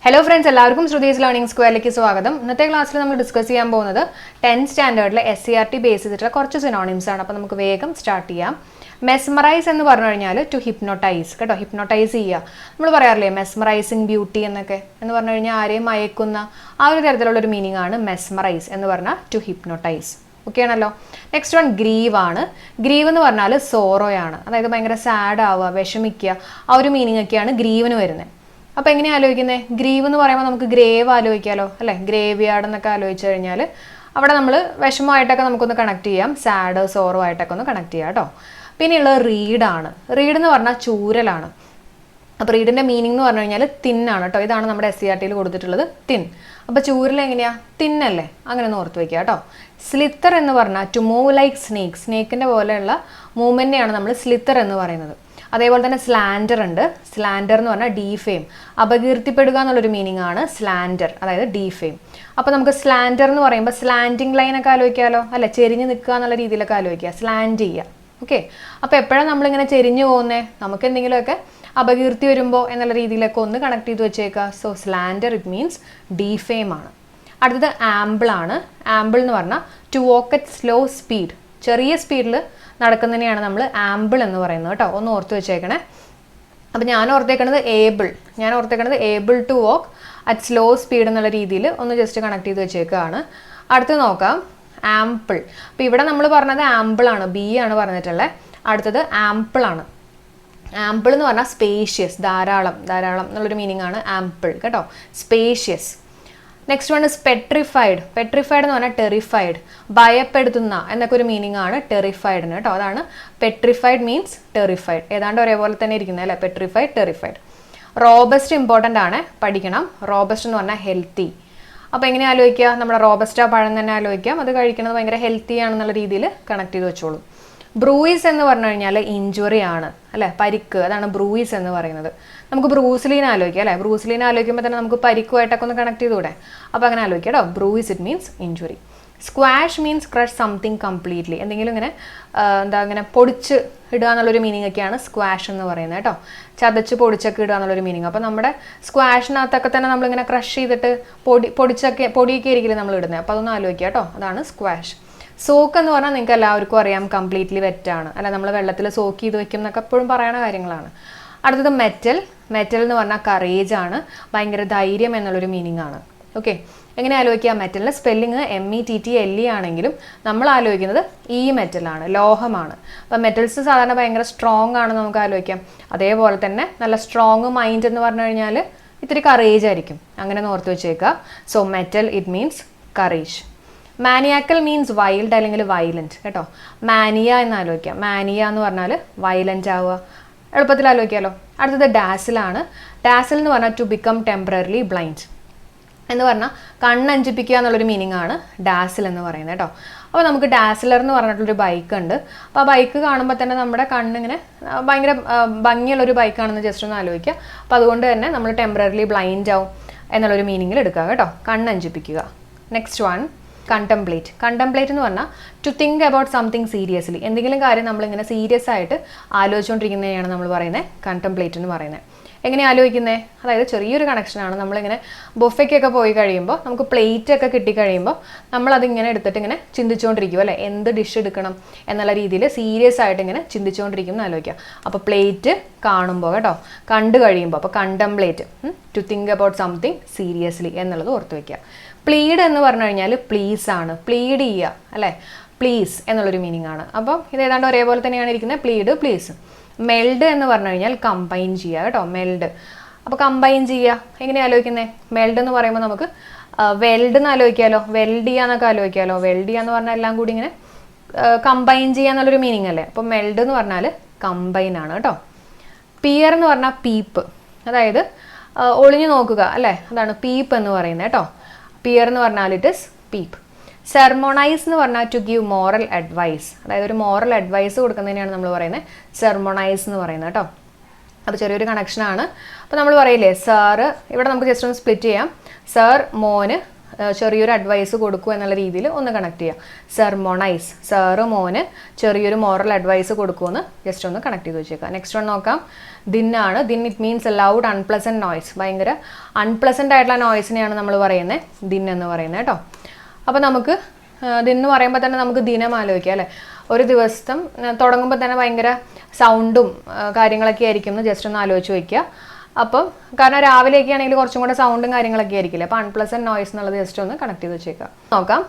Hello friends, എല്ലാവർക്കും Shruthi's learning സ്ക്വയറിലേക്ക് സ്വാഗതം. ഇന്നത്തെ ക്ലാസ്സിൽ നമ്മൾ ഡിസ്കസ് ചെയ്യാൻ പോകുന്നത് 10th സ്റ്റാൻഡേർഡിലെ SCRT ബേസ് ചെയ്തിട്ടുള്ള കുറച്ച് സിനോണിംസ് ആണ്. അപ്പോൾ നമുക്ക് വേഗം സ്റ്റാർട്ട് ചെയ്യാം. മെസ്മറൈസ് എന്ന് പറഞ്ഞു കഴിഞ്ഞാൽ ടു ഹിപ്നോട്ടൈസ് കേട്ടോ, ഹിപ്നോട്ടൈസ് ചെയ്യുക. നമ്മൾ പറയാറില്ലേ മെസ്മറൈസിങ് ബ്യൂട്ടി എന്നൊക്കെ എന്ന് പറഞ്ഞു കഴിഞ്ഞാൽ ആരെയും മയക്കുന്ന ആ ഒരു തരത്തിലുള്ള ഒരു മീനിങ് ആണ് മെസ്മറൈസ് എന്ന് പറഞ്ഞാൽ ടു ഹിപ്നോട്ടൈസ്. ഓക്കെ ആണല്ലോ. നെക്സ്റ്റ് വൺ ഗ്രീവ് ആണ്. ഗ്രീവ് എന്ന് പറഞ്ഞാൽ സോറോയാണ്, അതായത് ഭയങ്കര സാഡ് ആവുക, വിഷമിക്കുക, ആ ഒരു മീനിങ് ഒക്കെയാണ് ഗ്രീവിന് വരുന്നത്. അപ്പോൾ എങ്ങനെയാണ് ആലോചിക്കുന്നത്? ഗ്രീവ് എന്ന് പറയുമ്പോൾ നമുക്ക് ഗ്രേവ് ആലോചിക്കാമല്ലോ അല്ലേ, ഗ്രേവ് യാർഡ് എന്നൊക്കെ ആലോചിച്ച് കഴിഞ്ഞാൽ അവിടെ നമ്മൾ വിഷമമായിട്ടൊക്കെ നമുക്കൊന്ന് കണക്ട് ചെയ്യാം, സാഡ് സോറോ ആയിട്ടൊക്കെ ഒന്ന് കണക്ട് ചെയ്യാം കേട്ടോ. പിന്നെയുള്ളത് റീഡാണ്. റീഡ് എന്ന് പറഞ്ഞാൽ ചൂരലാണ്. അപ്പോൾ റീഡിൻ്റെ മീനിങ് എന്ന് പറഞ്ഞു കഴിഞ്ഞാൽ തിന്നാണ് കേട്ടോ. ഇതാണ് നമ്മുടെ SCRTയിൽ കൊടുത്തിട്ടുള്ളത്, തിൻ. അപ്പോൾ ചൂരൽ എങ്ങനെയാ? തിന്നല്ലേ, അങ്ങനെ ഒന്ന് ഓർത്ത് വയ്ക്കുക കേട്ടോ. സ്ലിത്തർ എന്ന് പറഞ്ഞാൽ ടു മൂവ് ലൈക്ക് സ്നേക്ക്, സ്നേക്കിൻ്റെ പോലെയുള്ള മൂവ്മെൻറ്റിനെയാണ് നമ്മൾ സ്ലിത്തർ എന്ന് പറയുന്നത്. അതേപോലെ തന്നെ സ്ലാൻഡർ ഉണ്ട്. സ്ലാൻഡർ എന്ന് പറഞ്ഞാൽ ഡീഫെയിം, അപകീർത്തിപ്പെടുക എന്നുള്ളൊരു മീനിങ് ആണ് സ്ലാൻഡർ, അതായത് ഡീഫെയിം. അപ്പോൾ നമുക്ക് സ്ലാൻഡർ എന്ന് പറയുമ്പോൾ സ്ലാൻഡിങ് ലൈനൊക്കെ ആലോചിക്കാമല്ലോ അല്ലെ, ചെരിഞ്ഞ് നിൽക്കുക എന്നുള്ള രീതിയിലൊക്കെ ആലോചിക്കുക, സ്ലാൻഡ് ചെയ്യുക. ഓക്കെ, അപ്പോൾ എപ്പോഴാണ് നമ്മളിങ്ങനെ ചെരിഞ്ഞു പോകുന്നത്? നമുക്ക് എന്തെങ്കിലുമൊക്കെ അപകീർത്തി വരുമ്പോൾ എന്നുള്ള രീതിയിലൊക്കെ ഒന്ന് കണക്ട് ചെയ്ത് വെച്ചേക്കുക. So slander it means defame ആണ്. അടുത്തത് ആംബിൾ ആണ്. ആംബിൾ എന്ന് പറഞ്ഞാൽ to walk at slow speed, ചെറിയ സ്പീഡിൽ നടക്കുന്നതിനെയാണ് നമ്മൾ ആംബിൾ എന്ന് പറയുന്നത് കേട്ടോ. ഒന്ന് ഓർത്ത് വെച്ചേക്കണേ. അപ്പോൾ ഞാൻ ഓർത്തേക്കണത് able to walk at slow speed എന്നുള്ള രീതിയിൽ ഒന്ന് ജസ്റ്റ് കണക്ട് ചെയ്ത് വെച്ചേക്കുകയാണ്. അടുത്ത് നോക്കാം, ആംപിൾ. അപ്പോൾ ഇവിടെ നമ്മൾ പറഞ്ഞത് ആംപിൾ ആണ്, ബി ആണ് പറഞ്ഞിട്ടുള്ളത്. അടുത്തത് ആംപിൾ ആണ്. ആംപിൾ എന്ന് പറഞ്ഞാൽ സ്പേഷ്യസ്, ധാരാളം എന്നുള്ളൊരു മീനിങ് ആണ് ആംപിൾ കേട്ടോ, spacious. Next one is petrified. Petrified എന്ന് പറഞ്ഞാൽ ടെറിഫൈഡ്, ഭയപ്പെടുത്തുന്ന എന്നൊക്കെ ഒരു മീനിങ് ആണ് ടെറിഫൈഡിന് കേട്ടോ. അതാണ് പെട്രിഫൈഡ് മീൻസ് ടെറിഫൈഡ്, ഏതാണ്ട് ഒരേപോലെ തന്നെ ഇരിക്കുന്നത് അല്ലേ, പെട്രിഫൈഡ് ടെറിഫൈഡ്. റോബസ്റ്റ് ഇമ്പോർട്ടൻ്റ് ആണ്, പഠിക്കണം. റോബസ്റ്റ് എന്ന് പറഞ്ഞാൽ ഹെൽത്തി. അപ്പോൾ എങ്ങനെ ആലോചിക്കുക? നമ്മുടെ റോബസ്റ്റ പഴം തന്നെ ആലോചിക്കാം, അത് കഴിക്കുന്നത് ഭയങ്കര ഹെൽത്തി ആണെന്നുള്ള രീതിയിൽ കണക്ട് ചെയ്ത് വെച്ചോളൂ. ബ്രൂയിസ് എന്ന് പറഞ്ഞു കഴിഞ്ഞാൽ ഇഞ്ചുറി ആണ് അല്ലേ, പരിക്ക്, അതാണ് ബ്രൂയിസ് എന്ന് പറയുന്നത്. നമുക്ക് ബ്രൂസ്ലീൻ ആലോചിക്കാം അല്ലേ, ബ്രൂസ്ലീൻ ആലോചിക്കുമ്പോൾ തന്നെ നമുക്ക് പരിക്കുമായിട്ടൊക്കെ ഒന്ന് കണക്ട് ചെയ്തുകൂടെ? അപ്പോൾ അങ്ങനെ ആലോചിക്കാം കേട്ടോ. Bruise it means injury. Squash means crush something completely, എന്തെങ്കിലും ഇങ്ങനെ ഇങ്ങനെ പൊടിച്ച് ഇടുക എന്നുള്ളൊരു മീനിങ് ഒക്കെയാണ് സ്ക്വാഷ് എന്ന് പറയുന്നത് കേട്ടോ. ചതച്ച് പൊടിച്ചൊക്കെ ഇടുക എന്നുള്ളൊരു മീനിങ്. അപ്പോൾ നമ്മുടെ സ്ക്വാഷിനകത്തൊക്കെ തന്നെ നമ്മളിങ്ങനെ ക്രഷ് ചെയ്തിട്ട് പൊടിയൊക്കെ ആയിരിക്കില്ലേ നമ്മൾ ഇടുന്നത്, അപ്പോൾ അതൊന്ന് ആലോചിക്കുക കേട്ടോ, അതാണ് സ്ക്വാഷ്. സോക്ക് എന്ന് പറഞ്ഞാൽ നിങ്ങൾക്ക് എല്ലാവർക്കും അറിയാം, കംപ്ലീറ്റ്ലി വെറ്റാണ് അല്ല, നമ്മൾ വെള്ളത്തിൽ സോക്ക് ചെയ്ത് വെക്കും എന്നൊക്കെ എപ്പോഴും പറയുന്ന കാര്യങ്ങളാണ്. അടുത്തത് മെറ്റൽ. മെറ്റൽ എന്ന് പറഞ്ഞാൽ കറേജ് ആണ്, ഭയങ്കര ധൈര്യം എന്നുള്ളൊരു മീനിങ് ആണ്. ഓക്കെ, എങ്ങനെ ആലോചിക്കുക? മെറ്റലിൻ്റെ സ്പെല്ലിങ് METTLE ആണെങ്കിലും നമ്മൾ ആലോചിക്കുന്നത് ഈ മെറ്റലാണ്, ലോഹമാണ്. അപ്പം മെറ്റൽസ് സാധാരണ ഭയങ്കര സ്ട്രോങ് ആണെന്ന് നമുക്ക് ആലോചിക്കാം. അതേപോലെ തന്നെ നല്ല സ്ട്രോങ് മൈൻഡ് എന്ന് പറഞ്ഞു കഴിഞ്ഞാൽ ഇത്തിരി കറേജ് ആയിരിക്കും, അങ്ങനെ ഓർത്ത് വെച്ചേക്കുക. So mettle it means courage. Maniacal means wild അല്ലെങ്കിൽ വയലൻറ്റ് കേട്ടോ. മാനിയ എന്ന് ആലോചിക്കാം. മാനിയ എന്ന് പറഞ്ഞാൽ വയലൻ്റ് ആവുക, എളുപ്പത്തിൽ ആലോചിക്കാമല്ലോ. അടുത്തത് ഡാസിലാണ്. ഡാസിൽ എന്ന് പറഞ്ഞാൽ ടു ബിക്കം ടെമ്പററിലി ബ്ലൈൻഡ് എന്ന് പറഞ്ഞാൽ കണ്ണഞ്ചിപ്പിക്കുക എന്നുള്ളൊരു മീനിങ് ആണ് ഡാസിൽ എന്ന് പറയുന്നത് കേട്ടോ. അപ്പോൾ നമുക്ക് ഡാസിലർ എന്ന് പറഞ്ഞിട്ടുള്ളൊരു ബൈക്ക് ഉണ്ട്. അപ്പോൾ ആ ബൈക്ക് കാണുമ്പോൾ തന്നെ നമ്മുടെ കണ്ണിങ്ങനെ ഭയങ്കര ഭംഗിയുള്ളൊരു ബൈക്കാണെന്ന് ജസ്റ്റ് ഒന്ന് ആലോചിക്കുക. അപ്പോൾ അതുകൊണ്ട് തന്നെ നമ്മൾ ടെമ്പററിലി ബ്ലൈൻഡ് ആവും എന്നുള്ളൊരു മീനിങ്ങിൽ എടുക്കുക കേട്ടോ, കണ്ണഞ്ചിപ്പിക്കുക. Next one contemplate. കണ്ടംപ്ലേറ്റ് എന്ന് പറഞ്ഞാൽ to think about something seriously, എന്തെങ്കിലും കാര്യം നമ്മളിങ്ങനെ സീരിയസ് ആയിട്ട് ആലോചിച്ചുകൊണ്ടിരിക്കുന്നതിനെയാണ് നമ്മൾ പറയുന്നത് കണ്ടംപ്ലേറ്റ് എന്ന് പറയുന്നത്. എങ്ങനെ ആലോചിക്കുന്നത്? അതായത് ചെറിയൊരു കണക്ഷനാണ്. നമ്മളിങ്ങനെ ബൊഫയ്ക്കൊക്കെ പോയി കഴിയുമ്പോൾ നമുക്ക് പ്ലേറ്റ് ഒക്കെ കിട്ടിക്കഴിയുമ്പോൾ നമ്മളതിങ്ങനെ എടുത്തിട്ട് ഇങ്ങനെ ചിന്തിച്ചുകൊണ്ടിരിക്കും അല്ലേ, എന്ത് ഡിഷ് എടുക്കണം എന്നുള്ള രീതിയിൽ സീരിയസ് ആയിട്ട് ഇങ്ങനെ ചിന്തിച്ചുകൊണ്ടിരിക്കും എന്ന് ആലോചിക്കുക. അപ്പോൾ പ്ലേറ്റ് കാണുമ്പോൾ കേട്ടോ, കണ്ടു കഴിയുമ്പോൾ, അപ്പോൾ contemplate to think about something seriously എന്നുള്ളത് ഓർത്ത് വയ്ക്കുക. പ്ലീഡ് എന്ന് പറഞ്ഞു കഴിഞ്ഞാൽ പ്ലീസ് ആണ്, പ്ലീഡ് ചെയ്യുക അല്ലേ, പ്ലീസ് എന്നുള്ളൊരു മീനിങ് ആണ്. അപ്പം ഇത് ഏതാണ്ട് ഒരേപോലെ തന്നെയാണ് ഇരിക്കുന്നത്, പ്ലീഡ് പ്ലീസ്. മെൽഡ് എന്ന് പറഞ്ഞു കഴിഞ്ഞാൽ കമ്പൈൻ ചെയ്യുക കേട്ടോ, മെൽഡ്. അപ്പോൾ കമ്പൈൻ ചെയ്യുക എങ്ങനെ ആലോചിക്കുന്നത്? മെൽഡ് എന്ന് പറയുമ്പോൾ നമുക്ക് വെൽഡ് എന്ന് ആലോചിക്കാമല്ലോ, വെൽഡ് ചെയ്യാന്നൊക്കെ ആലോചിക്കാമല്ലോ. വെൽഡ് ചെയ്യാന്ന് പറഞ്ഞാൽ എല്ലാം കൂടി ഇങ്ങനെ കമ്പൈൻ ചെയ്യുക എന്നുള്ളൊരു മീനിങ് അല്ലേ. അപ്പോൾ മെൽഡ് എന്ന് പറഞ്ഞാൽ കമ്പൈൻ ആണ് കേട്ടോ. പിയർ എന്ന് പറഞ്ഞാൽ പീപ്പ്, അതായത് ഒളിഞ്ഞു നോക്കുക അല്ലേ, അതാണ് പീപ്പ് എന്ന് പറയുന്നത് കേട്ടോ. പിയർ എന്ന് പറഞ്ഞാൽ ഇറ്റ് ഇസ് പീപ്പ്. സെർമോണൈസ് എന്ന് പറഞ്ഞാൽ ടു ഗീവ് മോറൽ അഡ്വൈസ്, അതായത് ഒരു മോറൽ അഡ്വൈസ് കൊടുക്കുന്നതിനാണ് നമ്മൾ പറയുന്നത് സെർമോണൈസ് എന്ന് പറയുന്നത് കേട്ടോ. അപ്പോൾ ചെറിയൊരു കണക്ഷനാണ്. അപ്പോൾ നമ്മൾ പറയില്ലേ സാറ്, ഇവിടെ നമുക്ക് ജസ്റ്റ് ഒന്ന് സ്പ്ലിറ്റ് ചെയ്യാം. സാർ മോന് ചെറിയൊരു അഡ്വൈസ് കൊടുക്കൂ എന്നുള്ള രീതിയിൽ ഒന്ന് കണക്ട് ചെയ്യുക. സെർമോണൈസ്, സാറ് മോന് ചെറിയൊരു മോറൽ അഡ്വൈസ് കൊടുക്കുമെന്ന് ജസ്റ്റ് ഒന്ന് കണക്ട് ചെയ്ത് വെച്ചേക്കുക. നെക്സ്റ്റ് വൺ നോക്കാം. ദിന്നാണ്. Din it means loud unpleasant noise. ഭയങ്കര അൺപ്ലസൻ്റ് ആയിട്ടുള്ള നോയ്സിനെയാണ് നമ്മൾ പറയുന്നത് ദിൻ എന്ന് പറയുന്നത് കേട്ടോ. അപ്പോൾ നമുക്ക് ദിൻ പറയുമ്പോൾ തന്നെ നമുക്ക് ദിനം ആലോചിക്കാം അല്ലേ. ഒരു ദിവസം തുടങ്ങുമ്പോൾ തന്നെ ഭയങ്കര സൗണ്ടും കാര്യങ്ങളൊക്കെ ആയിരിക്കും എന്ന് ജസ്റ്റ് ഒന്ന് ആലോചിച്ച് വയ്ക്കുക. അപ്പം കാരണം രാവിലെയൊക്കെ ആണെങ്കിൽ കുറച്ചും കൂടെ സൗണ്ടും കാര്യങ്ങളൊക്കെ ആയിരിക്കില്ല. അപ്പോൾ അൺപ്ലസൻറ്റ് നോയ്സ് എന്നുള്ളത് ജസ്റ്റ് ഒന്ന് കണക്ട് ചെയ്ത് വെച്ചേക്കാം. നോക്കാം.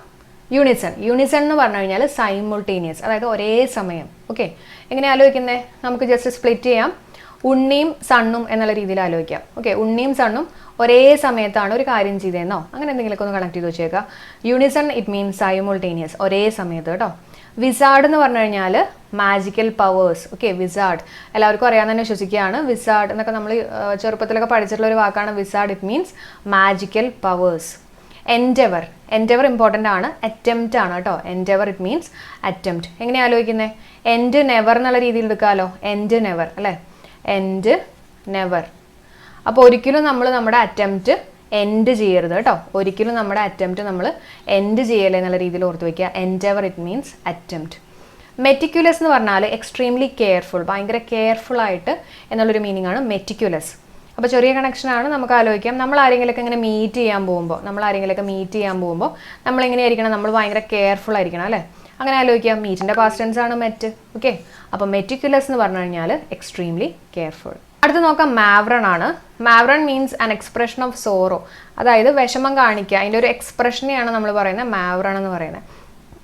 യൂണിസൺ. യൂണിസൺ എന്ന് പറഞ്ഞു കഴിഞ്ഞാൽ സൈമുൾട്ടേനിയസ്, അതായത് ഒരേ സമയം. ഓക്കെ, എങ്ങനെ ആലോചിക്കുന്നത്? നമുക്ക് ജസ്റ്റ് സ്പ്ലിറ്റ് ചെയ്യാം. ഉണ്ണിയും സണ്ണും എന്നുള്ള രീതിയിൽ ആലോചിക്കാം. ഓക്കെ, ഉണ്ണിയും സണ്ണും ഒരേ സമയത്താണ് ഒരു കാര്യം ചെയ്തതെന്നോ അങ്ങനെ എന്തെങ്കിലുമൊക്കെ ഒന്ന് കണക്ട് ചെയ്ത് വെച്ചേക്കാം. യൂണിസൺ ഇറ്റ് മീൻസ് സൈമുൾട്ടേനിയസ്, ഒരേ സമയത്ത് കേട്ടോ. വിസാർഡ് എന്ന് പറഞ്ഞു കഴിഞ്ഞാൽ മാജിക്കൽ പവേഴ്സ്. ഓക്കെ, വിസാർഡ് എല്ലാവർക്കും അറിയാമെന്ന് തന്നെ വിശ്വസിക്കുകയാണ്. വിസാർഡ് എന്നൊക്കെ നമ്മൾ ചെറുപ്പത്തിലൊക്കെ പഠിച്ചിട്ടുള്ള ഒരു വാക്കാണ് wizard. It means magical powers. Endeavour. Endeavour important ആണ്. അറ്റംപ്റ്റ് ആണ് കേട്ടോ. Endeavour it means attempt. എങ്ങനെയാണ് ആലോചിക്കുന്നത്? എൻഡ് നെവർ എന്നുള്ള രീതിയിൽ എടുക്കാമല്ലോ. എൻഡ് നെവർ അല്ലേ, എൻഡ് നെവർ. അപ്പോൾ ഒരിക്കലും നമ്മൾ നമ്മുടെ അറ്റംപ്റ്റ് എൻഡ് ചെയ്യരുത് കേട്ടോ. ഒരിക്കലും നമ്മുടെ അറ്റംപ്റ്റ് നമ്മൾ എൻഡ് ചെയ്യല്ലേ എന്നുള്ള രീതിയിൽ ഓർത്ത് വയ്ക്കുക. Endeavour it means attempt. Meticulous എന്ന് പറഞ്ഞാൽ എക്സ്ട്രീംലി കെയർഫുൾ, ഭയങ്കര കെയർഫുൾ ആയിട്ട് എന്നുള്ളൊരു മീനിങ് ആണ് മെറ്റിക്യുലസ്. അപ്പോൾ ചെറിയ കണക്ഷനാണ്. നമുക്ക് ആലോചിക്കാം, നമ്മൾ ആരെങ്കിലുമൊക്കെ ഇങ്ങനെ മീറ്റ് ചെയ്യാൻ പോകുമ്പോൾ നമ്മൾ എങ്ങനെയായിരിക്കണം? നമ്മൾ ഭയങ്കര കെയർഫുൾ ആയിരിക്കണം അല്ലേ. അങ്ങനെ ആലോചിക്കാം. മീറ്റിൻ്റെ പാസ്റ്റ് ടെൻസ് ആണ് മെറ്റ്. ഓക്കെ, അപ്പോൾ മെറ്റിക്യുലസ് എന്ന് പറഞ്ഞു കഴിഞ്ഞാൽ എക്സ്ട്രീംലി കെയർഫുൾ. അടുത്ത് നോക്കാം. മാവ്രൺ ആണ്. മാവ്രൺ means an expression of sorrow, അതായത് വിഷമം കാണിക്കുക. അതിൻ്റെ ഒരു എക്സ്പ്രഷനെയാണ് നമ്മൾ പറയുന്നത് മാവ്രൺ എന്ന് പറയുന്നത്.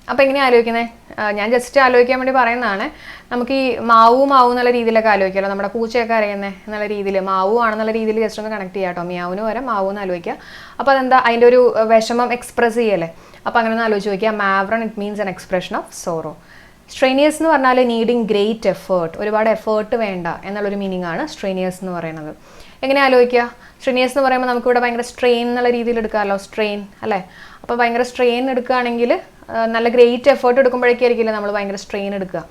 അപ്പോൾ എങ്ങനെയാണ് ആലോചിക്കുന്നത്? ഞാൻ ജസ്റ്റ് ആലോചിക്കാൻ വേണ്ടി പറയുന്നതാണ്. നമുക്ക് ഈ മാവു എന്നുള്ള രീതിയിലൊക്കെ ആലോചിക്കാമല്ലോ. നമ്മുടെ പൂച്ചയൊക്കെ അറിയുന്നത് എന്നുള്ള രീതിയിൽ മാവു ആണെന്നുള്ള രീതിയിൽ ജസ്റ്റ് ഒന്ന് കണക്ട് ചെയ്യാം കേട്ടോ. മിയാവിന് വരെ മാവു എന്ന് ആലോചിക്കുക. അപ്പോൾ അതെന്താ? അതിൻ്റെ ഒരു വിഷമം എക്സ്പ്രസ് ചെയ്യല്ലേ. അപ്പോൾ അങ്ങനെ ഒന്ന് ആലോചിച്ച് നോക്കിയാൽ മാവ്രൺ it means an expression of sorrow. Strenuous എന്ന് പറഞ്ഞാൽ നീഡിങ് ഗ്രേറ്റ് എഫേർട്ട്, ഒരുപാട് എഫേർട്ട് വേണ്ട എന്നുള്ളൊരു മീനിങ് ആണ് സ്ട്രെയിനിയസ് എന്ന് പറയുന്നത്. എങ്ങനെ ആലോചിക്കുക? സ്ട്രെയിനിയസ് എന്ന് പറയുമ്പോൾ നമുക്കിവിടെ ഭയങ്കര സ്ട്രെയിൻ എന്നുള്ള രീതിയിൽ എടുക്കാമല്ലോ. സ്ട്രെയിൻ അല്ലേ. അപ്പോൾ ഭയങ്കര സ്ട്രെയിൻ എടുക്കുകയാണെങ്കിൽ നല്ല ഗ്രേറ്റ് എഫേർട്ട് എടുക്കുമ്പോഴേക്കായിരിക്കില്ല നമ്മൾ ഭയങ്കര സ്ട്രെയിൻ എടുക്കുക.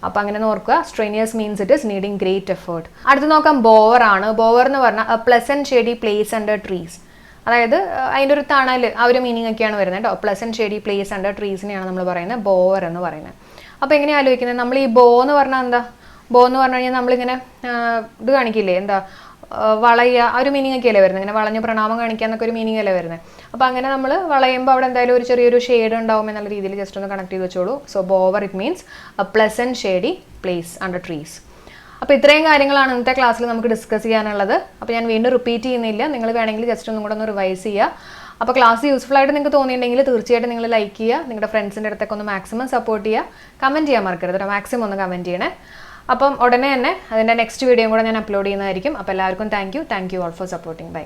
അപ്പോൾ അങ്ങനെ ഓർക്കുക. Strenuous means it is needing great effort. അടുത്ത് നോക്കാം. ബോവർ ആണ്. ബോവർ എന്ന് പറഞ്ഞാൽ a pleasant shady place under trees, അതായത് അതിൻ്റെ ഒരു തണൽ, ആ ഒരു മീനിങ് ഒക്കെയാണ് വരുന്നത് കേട്ടോ. പ്ലസന്റ് ഷേഡി പ്ലേസ് അണ്ടർ ട്രീസിനെയാണ് നമ്മൾ പറയുന്നത് ബോവർ എന്ന് പറയുന്നത്. അപ്പോൾ എങ്ങനെ ആലോചിക്കുന്നത്? നമ്മൾ ഈ ബോ എന്ന് പറഞ്ഞാൽ എന്താ? ബോ എന്ന് പറഞ്ഞു കഴിഞ്ഞാൽ നമ്മളിങ്ങനെ ഇത് കാണിക്കില്ലേ, എന്താ വളയുക, ആ ഒരു മീനിങ് ഒക്കെ അല്ലേ വരുന്നത്. ഇങ്ങനെ വളഞ്ഞ് പ്രണാമം കാണിക്കുക എന്നൊക്കെ ഒരു മീനിങ് അല്ലേ വരുന്നത്. അപ്പോൾ അങ്ങനെ നമ്മൾ വളയുമ്പോൾ അവിടെ എന്തായാലും ഒരു ചെറിയൊരു ഷെയ്ഡ് ഉണ്ടാവും എന്നുള്ള രീതിയിൽ ജസ്റ്റ് ഒന്ന് കണക്ട് ചെയ്ത് വെച്ചോളൂ. So bower it means A pleasant shady place under trees. അപ്പോൾ ഇത്രയും കാര്യങ്ങളാണ് ഇന്നത്തെ ക്ലാസ്സിൽ നമുക്ക് ഡിസ്കസ് ചെയ്യാനുള്ളത്. അപ്പോൾ ഞാൻ വീണ്ടും റിപ്പീറ്റ് ചെയ്യുന്നില്ല. നിങ്ങൾ വേണമെങ്കിൽ ജസ്റ്റ് ഒന്നും കൂടെ ഒന്ന് റിവൈസ് ചെയ്യുക. അപ്പോൾ ക്ലാസ് യൂസ്ഫുൾ ആയിട്ട് നിങ്ങൾക്ക് തോന്നിയിട്ടുണ്ടെങ്കിൽ തീർച്ചയായിട്ടും നിങ്ങൾ ലൈക്ക് ചെയ്യുക. നിങ്ങളുടെ ഫ്രണ്ട്സിൻ്റെ അടുത്തൊക്കെ ഒന്ന് മാക്സിമം സപ്പോർട്ട് ചെയ്യുക. കമൻറ്റ് ചെയ്യാൻ മറക്കരുത്. മാക്സിമം ഒന്ന് കമൻറ്റ് ചെയ്യണേ. അപ്പം ഉടനെ തന്നെ അതിൻ്റെ നെക്സ്റ്റ് വീഡിയോയും കൂടെ ഞാൻ അപ്ലോഡ് ചെയ്യുന്നതായിരിക്കും. അപ്പോൾ എല്ലാവർക്കും thank you all for supporting. By.